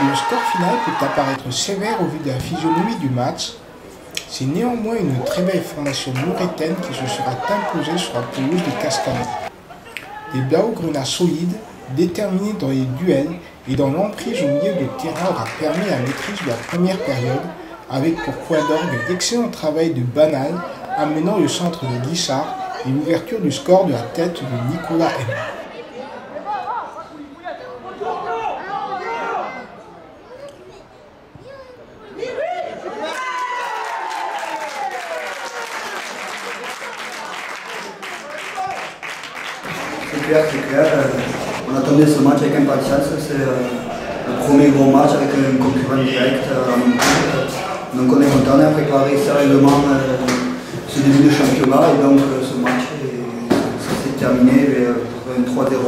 le score final peut apparaître sévère au vu de la physionomie du match, c'est néanmoins une très belle formation maurétaine qui se sera imposée sur la pelouse de Castanet. Des Blaugrana solides, déterminés dans les duels et dans l'emprise au milieu de terrain aura permis la maîtrise de la première période, avec pour point d'orgue l'excellent travail de Banal, amenant le centre de Guissard et l'ouverture du score de la tête de Nicolas M. C'est clair. On attendait ce match avec impatience. C'est le premier gros match avec un concurrent direct à la montée. Donc on est content, on a préparé sérieusement ce début de championnat et donc ce match s'est terminé pour un 3-0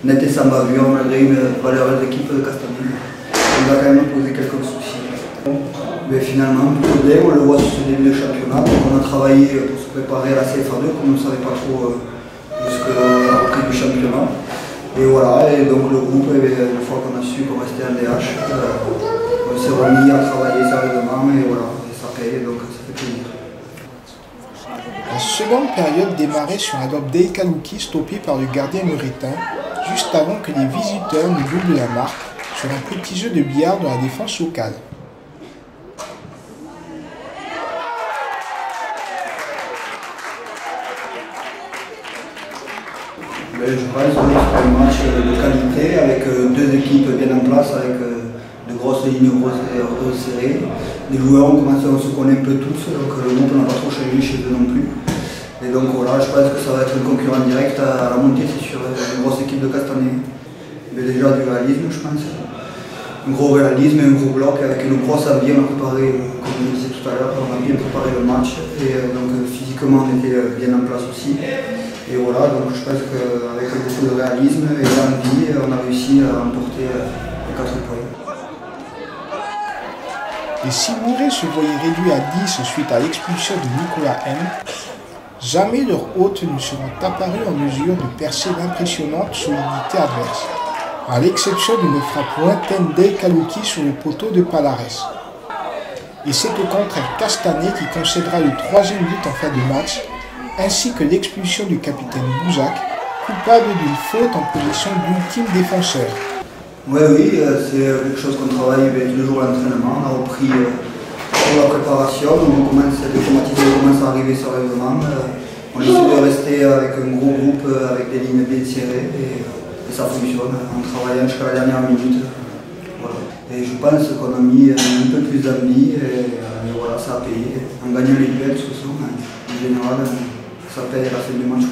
net et sans bavure malgré une valeureuse équipe de Castanet. On a quand même posé quelques soucis. Mais finalement, plutôt bien, on le voit sur ce début de championnat. Donc on a travaillé pour se préparer à la CFA2 comme on ne savait pas trop jusqu'à la reprise du championnat. Et voilà, et donc le groupe, une fois qu'on a su qu'on restait en DH, on s'est remis à travailler sérieusement et voilà, et ça paye, donc ça fait plaisir. La seconde période démarrait sur un lob d'Elkalouki stoppé par le gardien maurétain, juste avant que les visiteurs ne doublent la marque sur un petit jeu de billard de la défense locale. Je pense que c'est un match de qualité avec deux équipes bien en place, avec de grosses lignes serrées. Les joueurs, on se connaît un peu tous, donc le groupe n'a pas trop changé chez eux non plus. Et donc voilà, je pense que ça va être un concurrent direct à la montée, c'est sûr, une grosse équipe de Castanet. Mais déjà du réalisme, je pense. Un gros réalisme et un gros bloc avec une grosse envie. On a préparé, comme je le disais tout à l'heure, on a bien préparé le match. Et donc physiquement, on était bien en place aussi. Et voilà, donc je pense qu'avec beaucoup de réalisme et d'envie, on a réussi à remporter les 4 points. Et si Mouret se voyait réduit à 10 suite à l'expulsion de Nicolas M, jamais leurs hôtes ne seront apparus en mesure de percer l'impressionnante solidité adverse, à l'exception d'une frappe lointaine d'Elkalouki sur le poteau de Palares. Et c'est au contraire Castanet qui concédera le 3e but en fin de match, ainsi que l'expulsion du capitaine Bouzac, coupable d'une faute en position d'ultime défenseur. Oui, c'est quelque chose qu'on travaille tous les jours à l'entraînement. On a repris pour la préparation, on commence à arriver sérieusement. On essaie de rester avec un gros groupe, avec des lignes bien serrées, et ça fonctionne, en travaillant jusqu'à la dernière minute. Voilà. Et je pense qu'on a mis un peu plus d'envie, et voilà, ça a payé. En gagnant les duels, ce sont, en général, ça paye à la fin du match.